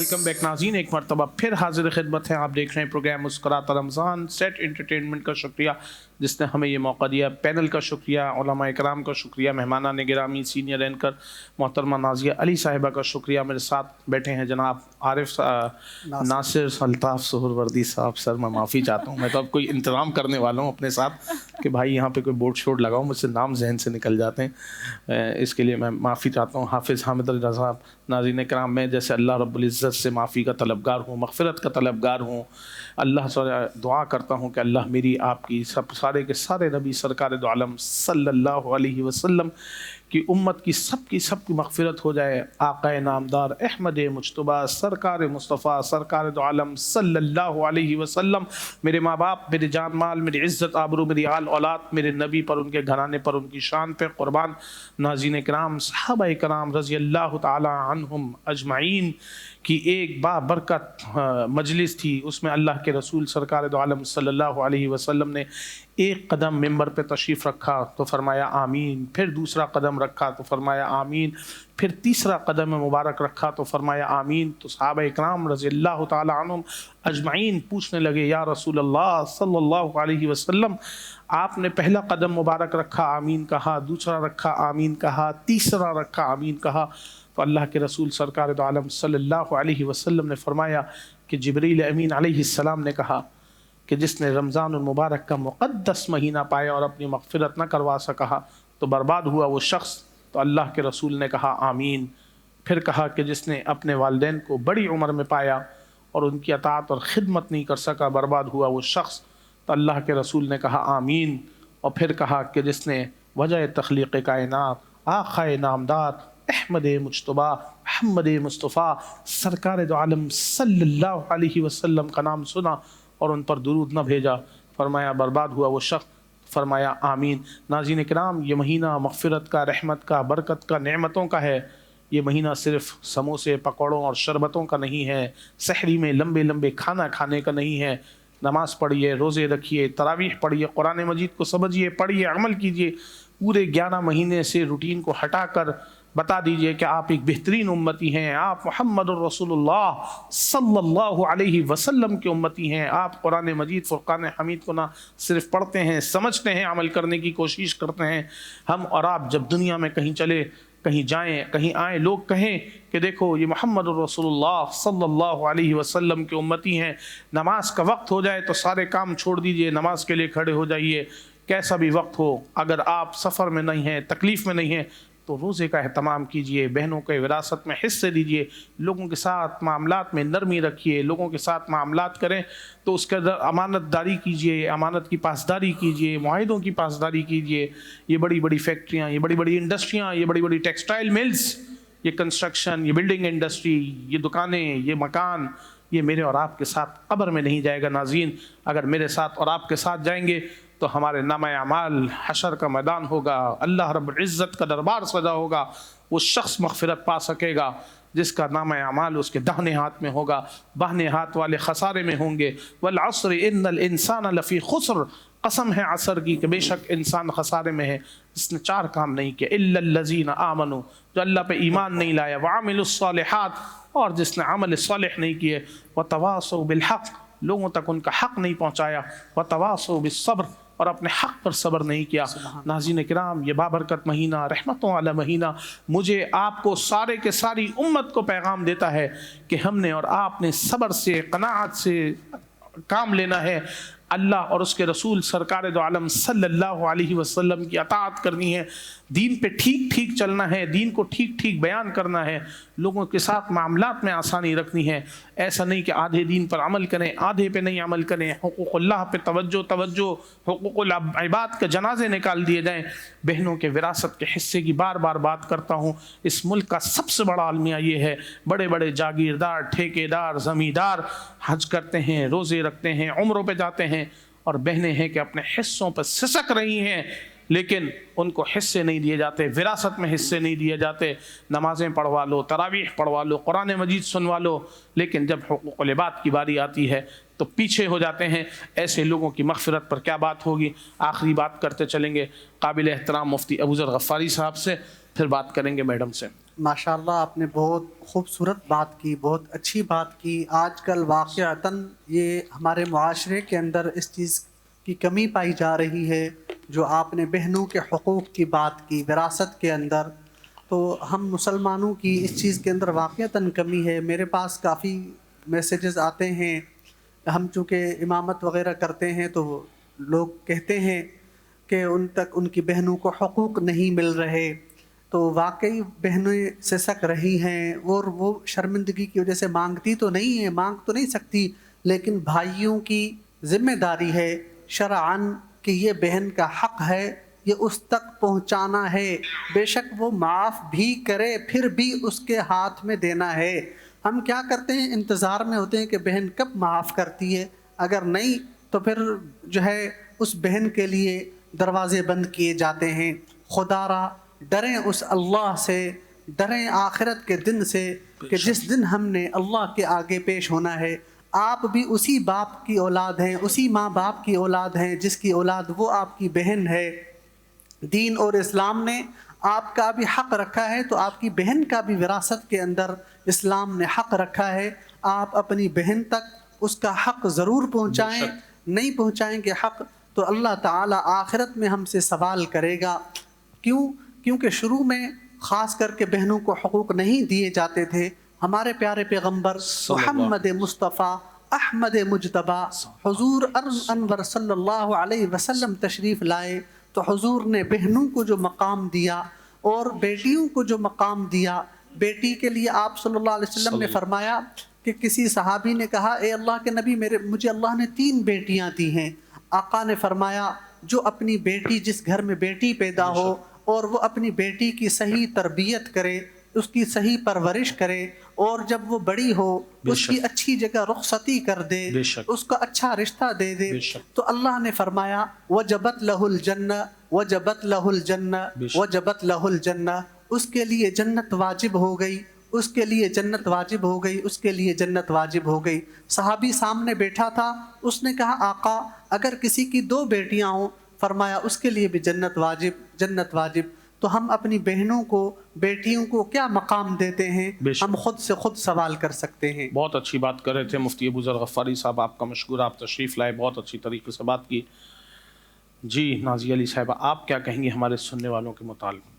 Welcome back ناظرین، ایک مرتبہ پھر حاضر خدمت ہیں. آپ دیکھ رہے ہیں پروگرام مسکراتا رمضان. سیٹ انٹرٹینمنٹ کا شکریہ جس نے ہمیں یہ موقع دیا. پینل کا شکریہ، علماء اکرام کا شکریہ، مہمانان گرامی، سینئر اینکر محترمہ نازیہ علی صاحبہ کا شکریہ. میرے ساتھ بیٹھے ہیں جناب عارف ناصر الطاف سہروردی صاحب. سر میں معافی چاہتا ہوں، میں تو اب کوئی انتظام کرنے والا ہوں اپنے ساتھ کہ بھائی یہاں پہ کوئی بورڈ شورڈ لگاؤ، مجھ سے نام ذہن سے نکل جاتے ہیں، اس کے لیے میں معافی چاہتا ہوں. حافظ حامد علی صاحب. ناظرین کرام، میں جیسے اللہ رب العزت سے معافی کا طلبگار ہوں، مغفرت کا طلبگار ہوں. اللہ سے دعا کرتا ہوں کہ اللہ میری آپ کی سب سارے کے سارے نبی سرکار دو عالم صلی اللہ علیہ وسلم کی امت کی سب کی مغفرت ہو جائے. آقا نامدار احمد مجتبیٰ سرکار مصطفیٰ سرکار دو عالم صلی اللہ علیہ وسلم میرے ماں باپ، میرے جان مال، میری عزت آبرو، میری آل اولاد، میرے نبی پر، ان کے گھرانے پر، ان کی شان پہ قربان. ناظرین کرام، صحابہ کرام رضی اللہ تعالی عنہم اجمعین کی ایک بابرکت مجلس تھی. اس میں اللہ کے رسول سرکار دو عالم صلی اللہ علیہ وسلم نے ایک قدم ممبر پہ تشریف رکھا تو فرمایا آمین، پھر دوسرا قدم رکھا تو فرمایا آمین، پھر تیسرا قدم مبارک رکھا تو فرمایا آمین. تو صحابہ اکرام رضی اللہ تعالی عنہم اجمعین پوچھنے لگے، یا رسول اللہ صلی اللہ علیہ وسلم، آپ نے پہلا قدم مبارک رکھا آمین کہا، دوسرا رکھا آمین کہا، تیسرا رکھا آمین کہا. تو اللہ کے رسول سرکار دو عالم صلی اللہ علیہ وسلم نے فرمایا کہ جبریل امین علیہ السلام نے کہا کہ جس نے رمضان المبارک کا مقدس مہینہ پایا اور اپنی مغفرت نہ کروا سکا تو برباد ہوا وہ شخص. تو اللہ کے رسول نے کہا آمین. پھر کہا کہ جس نے اپنے والدین کو بڑی عمر میں پایا اور ان کی اطاعت اور خدمت نہیں کر سکا برباد ہوا وہ شخص. تو اللہ کے رسول نے کہا آمین. اور پھر کہا کہ جس نے وجہ تخلیق کائنات آقا نامدار احمد مجتبیٰ محمد مصطفیٰ سرکار دو عالم صلی اللہ علیہ وسلم کا نام سنا اور ان پر درود نہ بھیجا، فرمایا برباد ہوا وہ شخص. فرمایا آمین. ناظرین کرام، یہ مہینہ مغفرت کا، رحمت کا، برکت کا، نعمتوں کا ہے. یہ مہینہ صرف سموسے پکوڑوں اور شربتوں کا نہیں ہے، سحری میں لمبے لمبے کھانا کھانے کا نہیں ہے. نماز پڑھیے، روزے رکھیے، تراویح پڑھیے، قرآن مجید کو سمجھیے، پڑھیے، عمل کیجیے. پورے 11 مہینے سے روٹین کو ہٹا کر بتا دیجئے کہ آپ ایک بہترین امتی ہیں، آپ محمد الرسول اللہ صلی اللہ علیہ وسلم کے امتی ہیں. آپ قرآن مجید فرقان حمید کو نہ صرف پڑھتے ہیں، سمجھتے ہیں، عمل کرنے کی کوشش کرتے ہیں. ہم اور آپ جب دنیا میں کہیں چلے، کہیں جائیں، کہیں آئیں، لوگ کہیں کہ دیکھو یہ محمد الرسول اللہ صلی اللہ علیہ وسلم کے امتی ہیں. نماز کا وقت ہو جائے تو سارے کام چھوڑ دیجئے، نماز کے لیے کھڑے ہو جائیے. کیسا بھی وقت ہو، اگر آپ سفر میں نہیں ہیں، تکلیف میں نہیں ہیں تو روزے کا اہتمام کیجئے، بہنوں کے وراثت میں حصے دیجئے، لوگوں کے ساتھ معاملات میں نرمی رکھیے، لوگوں کے ساتھ معاملات کریں تو اس کے اندر امانت داری کیجئے، امانت کی پاسداری کیجئے، معاہدوں کی پاسداری کیجئے. یہ بڑی بڑی فیکٹریاں، یہ بڑی بڑی انڈسٹریاں، یہ بڑی بڑی ٹیکسٹائل ملز، یہ کنسٹرکشن، یہ بلڈنگ انڈسٹری، یہ دکانیں، یہ مکان، یہ میرے اور آپ کے ساتھ قبر میں نہیں جائے گا. ناظرین، اگر میرے ساتھ اور آپ کے ساتھ جائیں گے تو ہمارے نامہ اعمال حشر کا میدان ہوگا، اللہ رب العزت کا دربار سجا ہوگا. وہ شخص مغفرت پا سکے گا جس کا نامہ اعمال اس کے داہنے ہاتھ میں ہوگا، بائیں ہاتھ والے خسارے میں ہوں گے. والعصر ان الانسان لفی خسر، قسم ہے عصر کی کہ بے شک انسان خسارے میں ہے جس نے 4 کام نہیں کیے. الا الذین آمنوا، جو اللہ پہ ایمان نہیں لایا، وعملوا الصالحات، اور جس نے عمل صالح نہیں کیے، وتواصوا بالحق، لوگوں تک ان کا حق نہیں پہنچایا، وتواصوا بالصبر، اور اپنے حق پر صبر نہیں کیا. ناظرین کرام، یہ بابرکت مہینہ، رحمتوں والا مہینہ مجھے آپ کو سارے کے ساری امت کو پیغام دیتا ہے کہ ہم نے اور آپ نے صبر سے، قناعت سے کام لینا ہے. اللہ اور اس کے رسول سرکار دو عالم صلی اللہ علیہ وسلم کی اطاعت کرنی ہے، دین پہ ٹھیک ٹھیک چلنا ہے، دین کو ٹھیک ٹھیک بیان کرنا ہے، لوگوں کے ساتھ معاملات میں آسانی رکھنی ہے. ایسا نہیں کہ آدھے دین پر عمل کریں، آدھے پہ نہیں عمل کریں، حقوق اللہ پہ توجہ، حقوق العباد کے جنازے نکال دیے جائیں. بہنوں کے وراثت کے حصے کی بار بار بات کرتا ہوں. اس ملک کا سب سے بڑا المیہ یہ ہے، بڑے بڑے جاگیردار، ٹھیکیدار، زمیندار حج کرتے ہیں، روزے رکھتے ہیں، عمروں پہ جاتے ہیں، اور بہنیں ہیں کہ اپنے حصوں پر سسک رہی ہیں لیکن ان کو حصے نہیں دیے جاتے، وراثت میں حصے نہیں دیے جاتے. نمازیں پڑھوا لو، تراویح پڑھوا لو، قرآن مجید سنوا لو، لیکن جب حقوق العباد کی باری آتی ہے تو پیچھے ہو جاتے ہیں. ایسے لوگوں کی مغفرت پر کیا بات ہوگی. آخری بات کرتے چلیں گے. قابل احترام مفتی ابوذر غفاری صاحب سے پھر بات کریں گے میڈم سے. ماشاءاللہ آپ نے بہت خوبصورت بات کی، بہت اچھی بات کی. آج کل واقعتاً یہ ہمارے معاشرے کے اندر اس چیز کی کمی پائی جا رہی ہے. جو آپ نے بہنوں کے حقوق کی بات کی وراثت کے اندر، تو ہم مسلمانوں کی اس چیز کے اندر واقعتاً کمی ہے. میرے پاس کافی میسیجز آتے ہیں. ہم چونکہ امامت وغیرہ کرتے ہیں تو لوگ کہتے ہیں کہ ان تک ان کی بہنوں کو حقوق نہیں مل رہے. تو واقعی بہنیں سسک رہی ہیں، اور وہ شرمندگی کی وجہ سے مانگتی تو نہیں ہیں، مانگ تو نہیں سکتی، لیکن بھائیوں کی ذمہ داری ہے شرعاً کہ یہ بہن کا حق ہے، یہ اس تک پہنچانا ہے. بے شک وہ معاف بھی کرے پھر بھی اس کے ہاتھ میں دینا ہے. ہم کیا کرتے ہیں، انتظار میں ہوتے ہیں کہ بہن کب معاف کرتی ہے. اگر نہیں تو پھر جو ہے اس بہن کے لیے دروازے بند کیے جاتے ہیں. خدا را ڈریں اس اللہ سے، ڈریں آخرت کے دن سے کہ جس دن ہم نے اللہ کے آگے پیش ہونا ہے. آپ بھی اسی باپ کی اولاد ہیں، اسی ماں باپ کی اولاد ہیں جس کی اولاد وہ آپ کی بہن ہے. دین اور اسلام نے آپ کا بھی حق رکھا ہے، تو آپ کی بہن کا بھی وراثت کے اندر اسلام نے حق رکھا ہے. آپ اپنی بہن تک اس کا حق ضرور پہنچائیں. نہیں پہنچائیں گے حق تو اللہ تعالیٰ آخرت میں ہم سے سوال کرے گا. کیونکہ شروع میں خاص کر کے بہنوں کو حقوق نہیں دیے جاتے تھے. ہمارے پیارے پیغمبر محمد مصطفیٰ احمد مجتبیٰ حضور انور صلی اللہ علیہ وسلم تشریف لائے، تو حضور نے بہنوں کو جو مقام دیا اور بیٹیوں کو جو مقام دیا، بیٹی کے لیے آپ صلی اللہ علیہ وسلم نے فرمایا کہ کسی صحابی نے کہا اے اللہ کے نبی مجھے اللہ نے 3 بیٹیاں دی ہیں. آقا نے فرمایا جو اپنی بیٹی، جس گھر میں بیٹی پیدا ہو اور وہ اپنی بیٹی کی صحیح تربیت کرے، اس کی صحیح پرورش کرے، اور جب وہ بڑی ہو اس کی اچھی جگہ رخصتی کر دے، اس کا اچھا رشتہ دے دے، تو اللہ نے فرمایا وجبت لہ الجنہ وجبت لہ الجنہ وجبت لہ الجنہ، اس کے لیے جنت واجب ہو گئی، اس کے لیے جنت واجب ہو گئی، اس کے لیے جنت واجب ہو گئی. صحابی سامنے بیٹھا تھا، اس نے کہا آقا اگر کسی کی 2 بیٹیاں ہوں، فرمایا اس کے لیے بھی جنت واجب جنت واجب. تو ہم اپنی بہنوں کو، بیٹیوں کو کیا مقام دیتے ہیں، ہم خود سے خود سوال کر سکتے ہیں. بہت اچھی بات کر رہے تھے مفتی ابو ذر غفاری صاحب، آپ کا مشکور، آپ تشریف لائے، بہت اچھی طریقے سے بات کی. جی نازیہ علی صاحبہ، آپ کیا کہیں گے ہمارے سننے والوں کے متعلق؟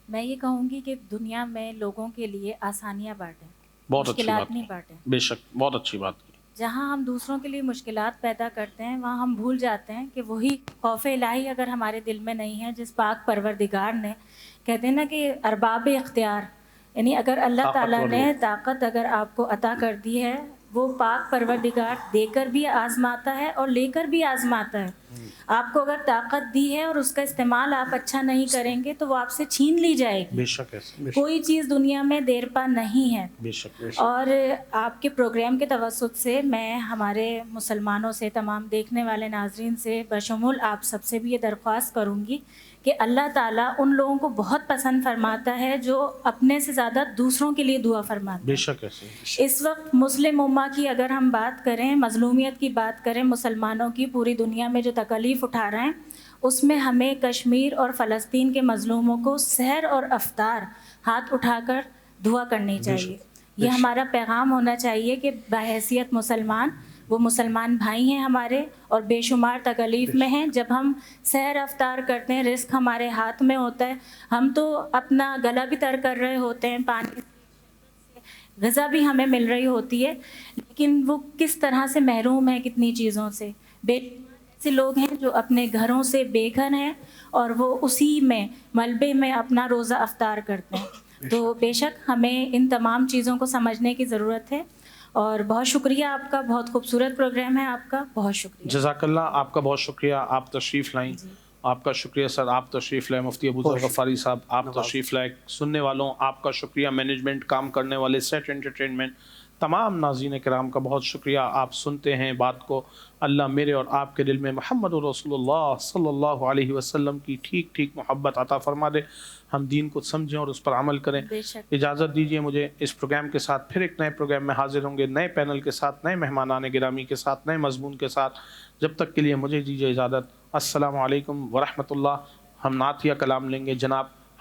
میں یہ کہوں گی کہ دنیا میں لوگوں کے لیے آسانیاں بانٹیں، بہت اچھی بات مشکلات نہیں بانٹیں. بے شک بہت اچھی بات کی. جہاں ہم دوسروں کے لیے مشکلات پیدا کرتے ہیں وہاں ہم بھول جاتے ہیں کہ وہی خوف الہی اگر ہمارے دل میں نہیں ہے، جس پاک پروردگار نے، کہتے ہیں نا کہ ارباب اختیار، یعنی اگر اللہ تعالیٰ نے طاقت اگر آپ کو عطا کر دی ہے، وہ پاک پروردگار دے کر بھی آزماتا ہے اور لے کر بھی آزماتا ہے. آپ کو اگر طاقت دی ہے اور اس کا استعمال آپ اچھا نہیں کریں گے تو وہ آپ سے چھین لی جائے گی. بے شک ایسے. کوئی چیز دنیا میں دیر پا نہیں ہے. بے شک. اور آپ کے پروگرام کے توسط سے میں ہمارے مسلمانوں سے، تمام دیکھنے والے ناظرین سے، بشمول آپ سب سے بھی یہ درخواست کروں گی کہ اللہ تعالیٰ ان لوگوں کو بہت پسند فرماتا ہے جو اپنے سے زیادہ دوسروں کے لیے دعا فرماتے ہیں. بے شک ایسے. اس وقت مسلم امہ کی اگر ہم بات کریں، مظلومیت کی بات کریں، مسلمانوں کی پوری دنیا میں جو تکالیف اٹھا رہے ہیں، اس میں ہمیں کشمیر اور فلسطین کے مظلوموں کو سحر اور افطار ہاتھ اٹھا کر دعا کرنی چاہیے. یہ ہمارا پیغام ہونا چاہیے کہ بحیثیت مسلمان، وہ مسلمان بھائی ہیں ہمارے اور بے شمار تکلیف میں ہیں. جب ہم سحر افطار کرتے ہیں، رزق ہمارے ہاتھ میں ہوتا ہے، ہم تو اپنا گلا بھی تر کر رہے ہوتے ہیں، پانی غذا بھی ہمیں مل رہی ہوتی ہے، لیکن وہ کس طرح سے محروم ہیں کتنی چیزوں سے. ایسے لوگ ہیں جو اپنے گھروں سے بے گھر ہیں اور وہ اسی میں ملبے میں اپنا روزہ افطار کرتے ہیں. تو بے شک ہمیں ان تمام چیزوں کو سمجھنے کی ضرورت ہے. اور بہت شکریہ آپ کا، بہت خوبصورت پروگرام ہے آپ کا، بہت شکریہ. جزاک اللہ، آپ کا بہت شکریہ، آپ تشریف لائیں. آپ کا شکریہ سر، آپ تشریف لائے. مفتی ابو ذر غفاری صاحب آپ تشریف لائے. سننے والوں آپ کا شکریہ، مینجمنٹ، کام کرنے والے، سیٹ انٹرٹینمنٹ، تمام ناظرین کرام کا بہت شکریہ. آپ سنتے ہیں بات کو. اللہ میرے اور آپ کے دل میں محمد رسول اللہ صلی اللہ علیہ وسلم کی ٹھیک ٹھیک محبت عطا فرما دے. ہم دین کو سمجھیں اور اس پر عمل کریں. اجازت دیجیے مجھے. اس پروگرام کے ساتھ پھر ایک نئے پروگرام میں حاضر ہوں گے، نئے پینل کے ساتھ، نئے مہمانان گرامی کے ساتھ، نئے مضمون کے ساتھ. جب تک کے لیے مجھے دیجیے اجازت. السلام علیکم ورحمۃ اللہ. ہم نعتیہ کلام لیں گے جناب